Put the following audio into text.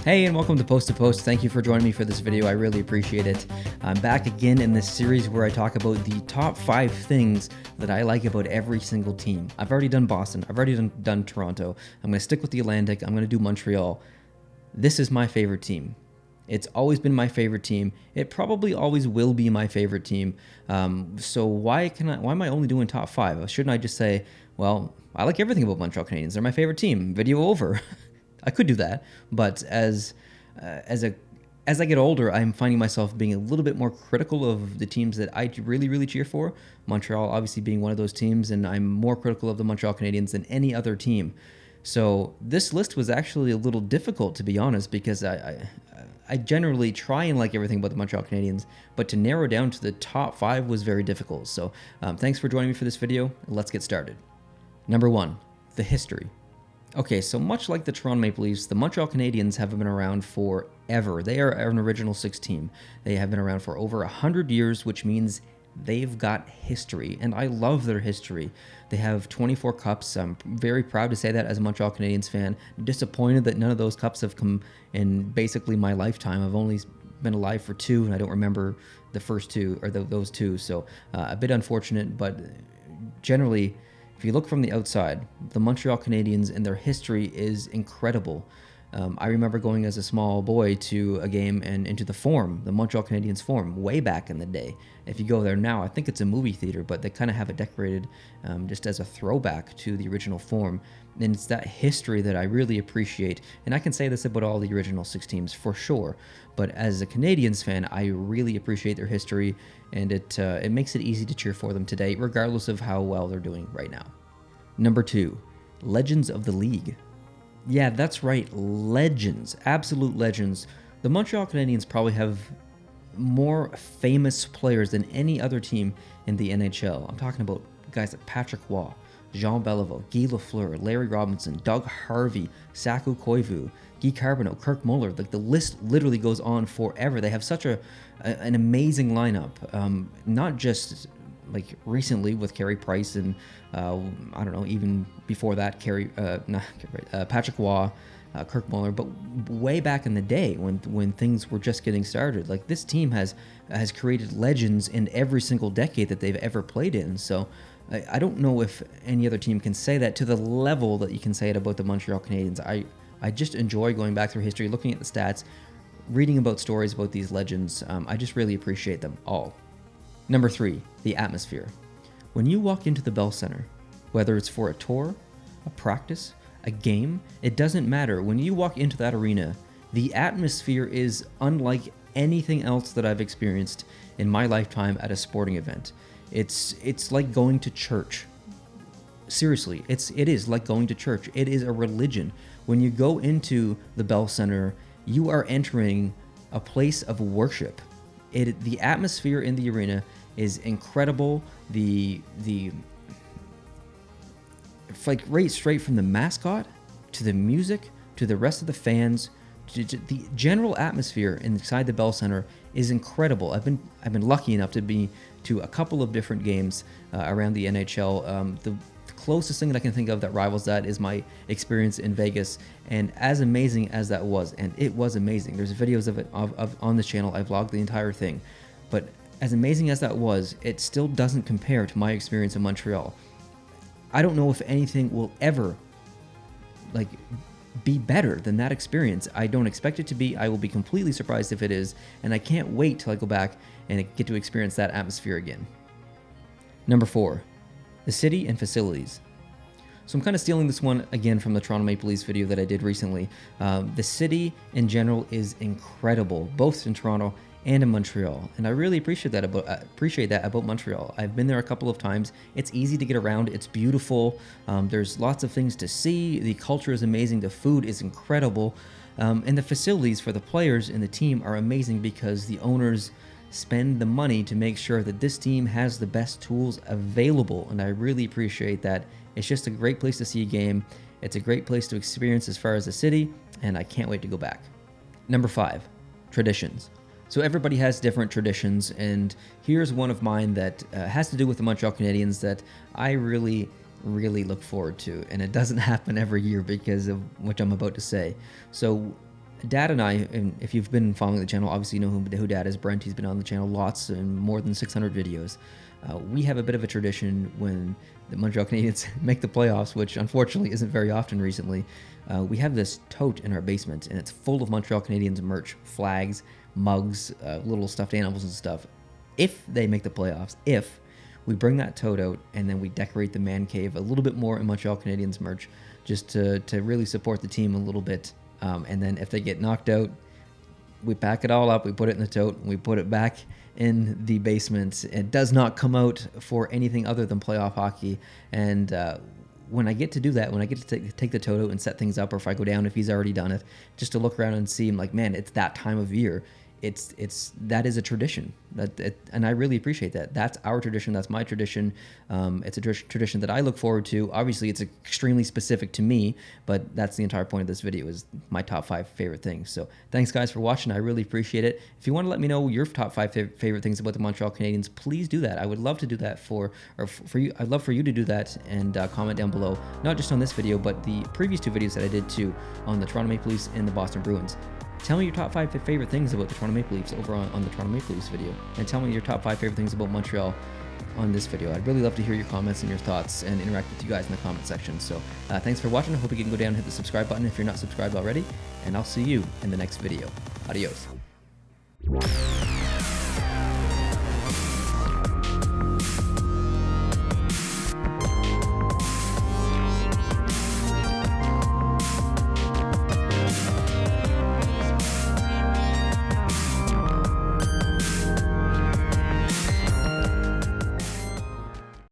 Hey, and welcome to Post to Post. Thank you for joining me for this video. I really appreciate it. I'm back again in this series where I talk about the top 5 things that I like about every single team. I've already done Boston. I've already done Toronto. I'm going to stick with the Atlantic. I'm going to do Montreal. This is my favorite team. It's always been my favorite team. It probably always will be my favorite team. So why am I only doing top 5? Shouldn't I just say, well, I like everything about Montreal Canadiens. They're my favorite team. Video over. I could do that, but as I get older, I'm finding myself being a little bit more critical of the teams that I really cheer for. Montreal obviously being one of those teams, and I'm more critical of the Montreal Canadiens than any other team. So this list was actually a little difficult, to be honest, because I generally try and like everything about the Montreal Canadiens, but to narrow down to the top 5 was very difficult. So thanks for joining me for this video. Let's get started. Number 1, the history. Okay, so much like the Toronto Maple Leafs, the Montreal Canadiens have been around forever. They are an original 6 team. They have been around for over 100 years, which means they've got history, and I love their history. They have 24 cups. I'm very proud to say that as a Montreal Canadiens fan. Disappointed that none of those cups have come in basically my lifetime. I've only been alive for 2, and I don't remember the first 2 or those 2, so a bit unfortunate, but generally, if you look from the outside, the Montreal Canadiens and their history is incredible. I remember going as a small boy to a game and into the Forum, the Montreal Canadiens Forum, way back in the day. If you go there now, I think it's a movie theater, but they kind of have it decorated just as a throwback to the original Forum. And it's that history that I really appreciate. And I can say this about all the original 6 teams for sure. But as a Canadiens fan, I really appreciate their history, and it makes it easy to cheer for them today, regardless of how well they're doing right now. Number 2, legends of the league. Yeah, that's right, legends, absolute legends. The Montreal Canadiens probably have more famous players than any other team in the NHL. I'm talking about guys like Patrick Roy, Jean Beliveau, Guy Lafleur, Larry Robinson, Doug Harvey, Saku Koivu, Guy Carbonneau, Kirk Muller. Like, the list literally goes on forever. They have such an amazing lineup. Not just like recently with Carey Price and I don't know, even before that, Patrick Roy, Kirk Muller, but way back in the day when things were just getting started. Like, this team has created legends in every single decade that they've ever played in. So I don't know if any other team can say that to the level that you can say it about the Montreal Canadiens. I just enjoy going back through history, looking at the stats, reading about stories about these legends. I just really appreciate them all. Number 3, the atmosphere. When you walk into the Bell Center, whether it's for a tour, a practice, a game, it doesn't matter. When you walk into that arena, the atmosphere is unlike anything else that I've experienced in my lifetime at a sporting event. It's like going to church. Seriously, it is like going to church. It is a religion. When you go into the Bell Center, you are entering a place of worship. The atmosphere in the arena is incredible. Like right straight from the mascot to the music to the rest of the fans, to the general atmosphere inside the Bell Center is incredible. I've been lucky enough to be to a couple of different games around the NHL. The closest thing that I can think of that rivals that is my experience in Vegas, and as amazing as that was, and it was amazing. There's videos of it on this channel. I vlogged the entire thing, but as amazing as that was, it still doesn't compare to my experience in Montreal. I don't know if anything will ever be better than that experience. I don't expect it to be. I will be completely surprised if it is, and I can't wait till I go back and get to experience that atmosphere again. Number 4, the city and facilities. So I'm kind of stealing this one again from the Toronto Maple Leafs video that I did recently. The city in general is incredible, both in Toronto and in Montreal, and I really appreciate that about Montreal. I've been there a couple of times. It's easy to get around. It's beautiful. There's lots of things to see. The culture is amazing. The food is incredible, and the facilities for the players and the team are amazing because the owners spend the money to make sure that this team has the best tools available, and I really appreciate that. It's just a great place to see a game. It's a great place to experience as far as the city, and I can't wait to go back. Number 5, traditions. So everybody has different traditions, and here's one of mine that has to do with the Montreal Canadiens that I really look forward to, and it doesn't happen every year because of what I'm about to say. So Dad and I, and if you've been following the channel, obviously you know who Dad is. Brent, he's been on the channel lots and more than 600 videos. We have a bit of a tradition when the Montreal Canadiens make the playoffs, which unfortunately isn't very often recently. We have this tote in our basement, and it's full of Montreal Canadiens merch, flags, mugs, little stuffed animals and stuff. If they make the playoffs, we bring that tote out and then we decorate the man cave a little bit more in Montreal Canadiens merch, just to really support the team a little bit. And then if they get knocked out, we pack it all up, we put it in the tote, and we put it back in the basement. It does not come out for anything other than playoff hockey. And when I get to do that, when I get to take the tote out and set things up, or if I go down, if he's already done it, just to look around and see him, like, man, it's that time of year. That is a tradition, and I really appreciate that. That's our tradition. That's my tradition. It's a tradition that I look forward to. Obviously, it's extremely specific to me, but that's the entire point of this video, is my top 5 favorite things. So thanks, guys, for watching. I really appreciate it. If you want to let me know your top 5 favorite things about the Montreal Canadiens, please do that. I would love to do that for you. I'd love for you to do that and comment down below, not just on this video, but the previous 2 videos that I did too, on the Toronto Maple Leafs and the Boston Bruins. Tell me your top 5 favorite things about the Toronto Maple Leafs over on the Toronto Maple Leafs video. And tell me your top 5 favorite things about Montreal on this video. I'd really love to hear your comments and your thoughts and interact with you guys in the comment section. So thanks for watching. I hope you can go down and hit the subscribe button if you're not subscribed already. And I'll see you in the next video. Adios.